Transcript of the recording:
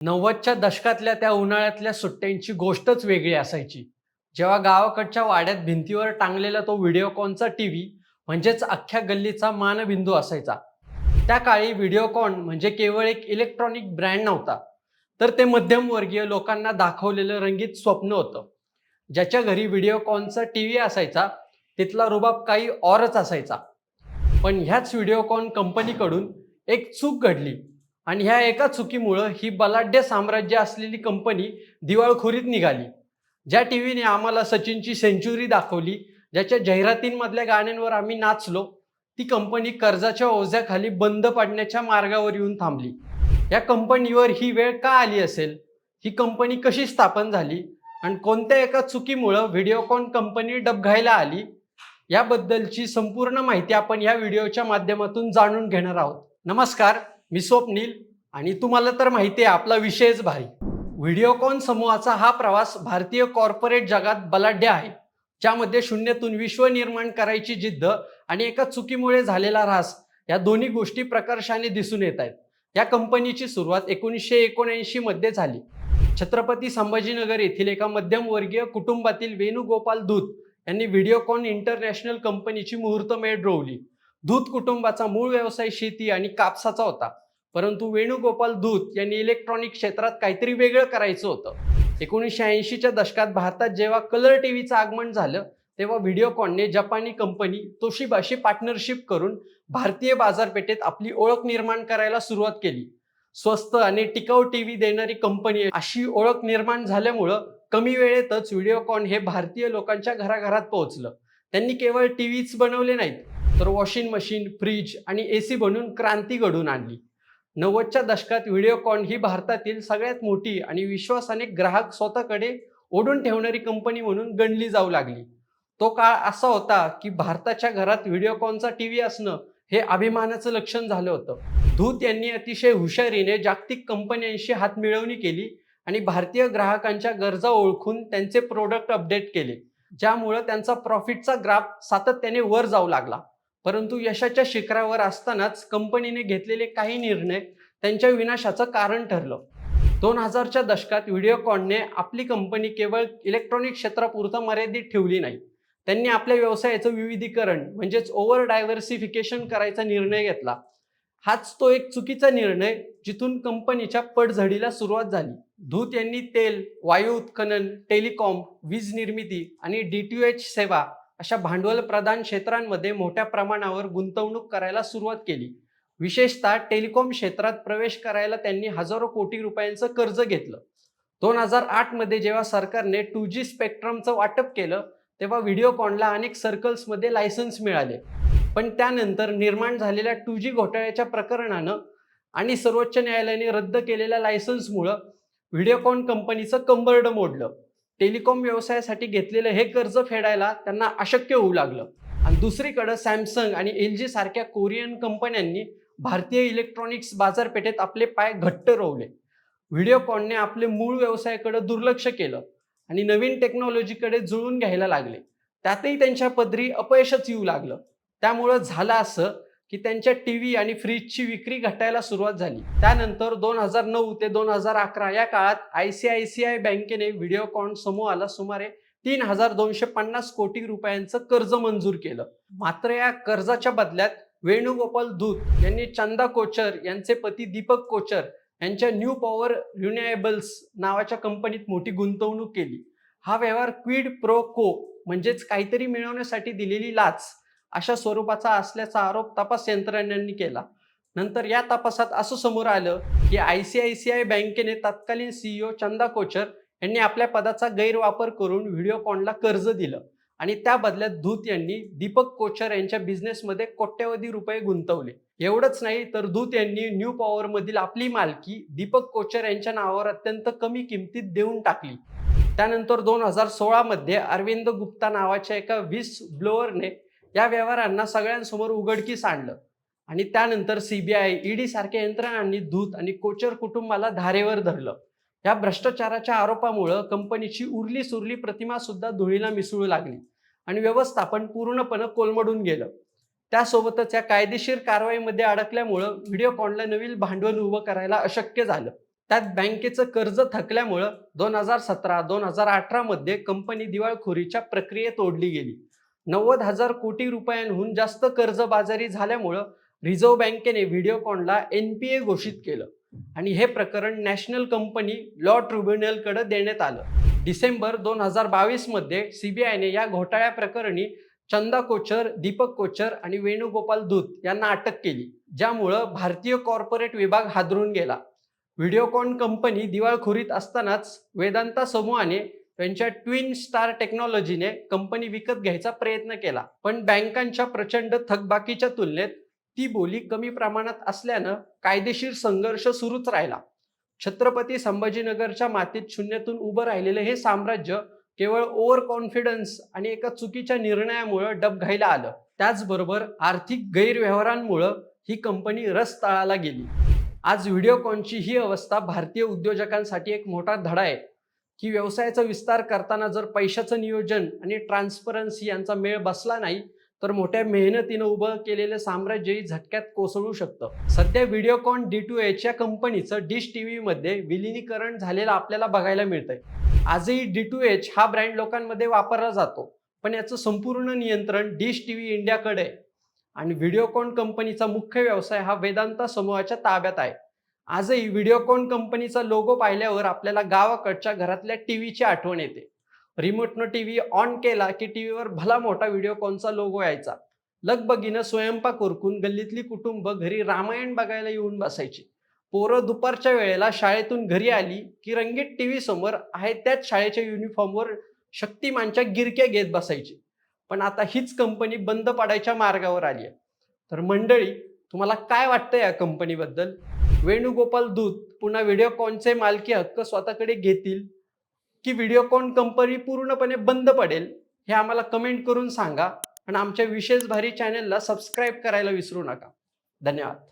90च्या दशकातल्या त्या उन्हाळ्यातल्या सुट्ट्यांची गोष्टच वेगळी असायची. जेव्हा गावाकडच्या वाड्यात भिंतीवर टांगलेला तो व्हिडिओकॉनचा टीव्ही म्हणजेच अख्ख्या गल्लीचा मानबिंदू असायचा. त्या काळी व्हिडिओकॉन म्हणजे केवळ एक इलेक्ट्रॉनिक ब्रँड नव्हता, तर ते मध्यमवर्गीय लोकांना दाखवलेलं रंगीत स्वप्न होतं. ज्याच्या घरी व्हिडिओकॉनचा टीव्ही असायचा, तिथला रुबाब काही औरच असायचा. पण ह्याच व्हिडिओकॉन कंपनीकडून एक चूक घडली आणि ह्या एका चुकीमुळं ही बलाढ्य साम्राज्य असलेली कंपनी दिवाळखोरीत निघाली. ज्या टीव्हीने आम्हाला सचिनची सेंचुरी दाखवली, ज्याच्या जाहिरातींमधल्या गाण्यांवर आम्ही नाचलो, ती कंपनी कर्जाच्या ओझ्याखाली बंद पडण्याच्या मार्गावर येऊन थांबली. या कंपनीवर ही वेळ का आली असेल? ही कंपनी कशी स्थापन झाली आणि कोणत्या एका चुकीमुळं व्हिडिओकॉन कंपनी डबघाईला आली, याबद्दलची संपूर्ण माहिती आपण या व्हिडिओच्या माध्यमातून जाणून घेणार आहोत. नमस्कार, मी स्वप्नील आणि तुम्हाला तर माहिती आहे आपला विषयच भारी. व्हिडिओकॉन समूहाचा हा प्रवास भारतीय कॉर्पोरेट जगात बलाढ्य आहे, ज्यामध्ये शून्यातून विश्व निर्माण करायची जिद्द आणि एका चुकीमुळे झालेला ऱ्हास या दोन्ही गोष्टी प्रकर्षाने दिसून येत आहेत. या कंपनीची सुरुवात 1979 मध्ये झाली. छत्रपती संभाजीनगर येथील एका मध्यमवर्गीय कुटुंबातील वेणुगोपाल धूत यांनी व्हिडिओकॉन इंटरनॅशनल कंपनीची मुहूर्तमेढ रोवली. धूत कुटुंबाचा मूळ व्यवसाय शेती आणि कापसाचा होता, परंतु वेणुगोपाल धूत यांनी इलेक्ट्रॉनिक क्षेत्रात काहीतरी वेगळं करायचं होतं. 1980च्या दशकात भारतात जेव्हा कलर टीव्हीचं आगमन झालं, तेव्हा व्हिडिओकॉनने जपानी कंपनी तोशिबाशी पार्टनरशिप करून भारतीय बाजारपेठेत आपली ओळख निर्माण करायला सुरुवात केली. स्वस्त आणि टिकाऊ टीव्ही देणारी कंपनी अशी ओळख निर्माण झाल्यामुळं कमी वेळेतच व्हिडिओकॉन हे भारतीय लोकांच्या घराघरात पोहोचलं. त्यांनी केवळ टीव्हीच बनवले नाहीत, तर वॉशिंग मशीन, फ्रीज आणि एसी बनवून क्रांती घडवून आणली. 90च्या दशकात व्हिडिओकॉन ही भारतातील सगळ्यात मोठी आणि विश्वासाने ग्राहक स्वतःकडे ओढून ठेवणारी कंपनी म्हणून गणली जाऊ लागली. तो काळ असा होता की भारताच्या घरात व्हिडिओकॉनचा टीव्ही असणं हे अभिमानाचं लक्षण झालं होतं. धूत यांनी अतिशय हुशारीने जागतिक कंपन्यांशी हातमिळवणी केली आणि भारतीय ग्राहकांच्या गरजा ओळखून त्यांचे प्रोडक्ट अपडेट केले, ज्यामुळे त्यांचा प्रॉफिटचा ग्राफ सातत्याने वर जाऊ लागला. परंतु यशाच्या शिखरावर असतानाच कंपनीने घेतलेले काही निर्णय त्यांच्या विनाशाचं कारण ठरलं. 2000च्या दशकात व्हिडिओकॉनने आपली कंपनी केवळ इलेक्ट्रॉनिक क्षेत्रापुरता मर्यादित ठेवली नाही. त्यांनी आपल्या व्यवसायाचं विविधीकरण म्हणजेच ओव्हर डायव्हर्सिफिकेशन करायचा निर्णय घेतला. हाच तो एक चुकीचा निर्णय जिथून कंपनीच्या पडझडीला सुरुवात झाली. धूत यांनी तेल, वायू उत्खनन, टेलिकॉम, वीज निर्मिती आणि DTH सेवा अशा भांडवल प्रधान क्षेत्रांमध्ये मोठ्या प्रमाणावर गुंतवणूक करायला सुरुवात केली. विशेषतः टेलिकॉम क्षेत्रात प्रवेश करायला त्यांनी हजारो कोटी रुपयांचं कर्ज घेतलं. 2008 मध्ये जेव्हा सरकारने 2G स्पेक्ट्रमचं वाटप केलं, तेव्हा व्हिडिओकॉनला अनेक सर्कल्समध्ये लायसन्स मिळाले. पण त्यानंतर निर्माण झालेल्या 2G घोटाळ्याच्या प्रकरणानं आणि सर्वोच्च न्यायालयाने रद्द केलेल्या लायसन्समुळं व्हिडिओकॉन कंपनीचं कंबरड मोडलं. टेलिकॉम व्यवसायासाठी घेतलेलं हे कर्ज फेडायला त्यांना अशक्य होऊ लागलं. आणि दुसरीकडे सॅमसंग आणि LG सारख्या कोरियन कंपन्यांनी भारतीय इलेक्ट्रॉनिक्स बाजारपेठेत आपले पाय घट्ट रोवले. व्हिडिओकॉनने आपले मूळ व्यवसायाकडे दुर्लक्ष केलं आणि नवीन टेक्नॉलॉजीकडे जुळून घ्यायला लागले. त्यातही त्यांच्या पदरी अपयशच येऊ लागलं. त्यामुळं झालं असं की त्यांच्या टीव्ही आणि फ्रीजची विक्री घटायला सुरुवात झाली. त्यानंतर 2009 ते 2011 या काळात ICICI बँकेने व्हिडिओकॉन समूहाला सुमारे 3250 कोटी रुपयांचं कर्ज मंजूर केलं. मात्र या कर्जाच्या बदल्यात वेणुगोपाल धूत यांनी चंदा कोचर यांचे पती दीपक कोचर यांच्या न्यू पॉवर रिन्युएबल्स नावाच्या कंपनीत मोठी गुंतवणूक केली. हा व्यवहार क्विड प्रो को म्हणजेच काहीतरी मिळवण्यासाठी दिलेली लाच अशा स्वरूपाचा असल्याचा आरोप तपास यंत्रणांनी केला. नंतर या तपासात असं समोर आलं की ICICI बँकेने तत्कालीन CEO चंदा कोचर यांनी आपल्या पदाचा गैरवापर करून व्हिडिओकॉनला कर्ज दिलं आणि त्या बदल्यात धूत यांनी दीपक कोचर यांच्या बिझनेसमध्ये कोट्यवधी रुपये गुंतवले. एवढंच नाही तर धूत यांनी न्यू पॉवर मधील आपली मालकी दीपक कोचर यांच्या नावावर अत्यंत कमी किमतीत देऊन टाकली. त्यानंतर 2016 मध्ये अरविंद गुप्ता नावाच्या एका व्हिस ब्लोअरने या व्यवहारांना सगळ्यांसमोर उघडकीस आणलं आणि त्यानंतर CBI, ED सारख्या यंत्रणांनी धूत आणि कोचर कुटुंबाला धारेवर धरलं. या भ्रष्टाचाराच्या आरोपामुळे कंपनीची उरली सुरली प्रतिमा सुद्धा धुळीला मिसळू लागली आणि व्यवस्थापन पूर्णपणे कोलमडून गेलं. त्यासोबतच या कायदेशीर कारवाईमध्ये अडकल्यामुळे व्हिडिओकॉनला नवीन भांडवल उभं करायला अशक्य झालं. त्यात बँकेचं कर्ज थकल्यामुळं 2017-2018 मध्ये कंपनी दिवाळखोरीच्या प्रक्रियेत ओढली गेली. 90,000 कोटी रुपयांहून जास्त कर्जबाजारी झाल्यामुळं रिझर्व्ह बँकेने व्हिडिओकॉनला NPA घोषित केलं आणि हे प्रकरण नॅशनल कंपनी लॉ ट्रिब्युनलकडे देण्यात आलं. डिसेंबर 2022 मध्ये सीबीआयने या घोटाळ्या प्रकरणी चंदा कोचर, दीपक कोचर आणि वेणुगोपाल धूत यांना अटक केली, ज्यामुळं भारतीय कॉर्पोरेट विभाग हादरून गेला. व्हिडिओकॉन कंपनी दिवाळखोरीत असतानाच वेदांता समूहाने त्यांच्या ट्विन स्टार टेक्नॉलॉजीने कंपनी विकत घ्यायचा प्रयत्न केला, पण बँकांच्या प्रचंड थकबाकीच्या तुलनेत ती बोली कमी प्रमाणात असल्यानं कायदेशीर संघर्ष सुरूच राहिला. छत्रपती संभाजीनगरच्या मातीत शून्यातून उभं राहिलेलं हे साम्राज्य केवळ ओव्हर कॉन्फिडन्स आणि एका चुकीच्या निर्णयामुळे डबघाईला आलं. त्याचबरोबर आर्थिक गैरव्यवहारांमुळे ही कंपनी रसतळाला गेली. आज व्हिडिओकॉनची ही अवस्था भारतीय उद्योजकांसाठी एक मोठा धडा आहे की व्यवसायाचा विस्तार करताना जर पैशाचं नियोजन आणि ट्रान्सपरन्सी यांचा मेळ बसला नाही तर मोठ्या मेहनतीनं उभं केलेलं साम्राज्यही झटक्यात कोसळू शकतं. सध्या व्हिडिओकॉन D2H या कंपनीचं डिश टीव्ही मध्ये विलिनीकरण झालेलं आपल्याला बघायला मिळतंय. आजही D2H हा ब्रँड लोकांमध्ये वापरला जातो, पण याचं संपूर्ण नियंत्रण डिश टीव्ही इंडियाकडे आहे आणि व्हिडिओकॉन कंपनीचा मुख्य व्यवसाय हा वेदांता समूहाच्या ताब्यात आहे. आजही व्हिडिओकॉन कंपनीचा लोगो पाहिल्यावर आपल्याला गावाकडच्या घरातल्या टीव्हीची आठवण येते. रिमोटनं टीव्ही ऑन केला की टीव्हीवर भला मोठा व्हिडिओकॉनचा लोगो यायचा. लगबगीनं स्वयंपाक उरकून गल्लीतली कुटुंब घरी रामायण बघायला येऊन बसायची. पोरं दुपारच्या वेळेला शाळेतून घरी आली की रंगीत टीव्ही समोर आहे त्याच शाळेच्या युनिफॉर्मवर शक्तिमानच्या गिरक्या घेत बसायची. पण आता हीच कंपनी बंद पडायच्या मार्गावर आली आहे. तर मंडळी, तुम्हाला काय वाटतं या कंपनीबद्दल? वेणुगोपाल धूत पुन्हा व्हिडिओकॉनचे मालकी हक्क स्वतःकडे घेतील की व्हिडिओकॉन कंपनी पूर्णपणे बंद पडेल? हे आम्हाला कमेंट करून सांगा आणि आमच्या विशेष भारी चॅनलला सबस्क्राईब करायला विसरू नका. धन्यवाद.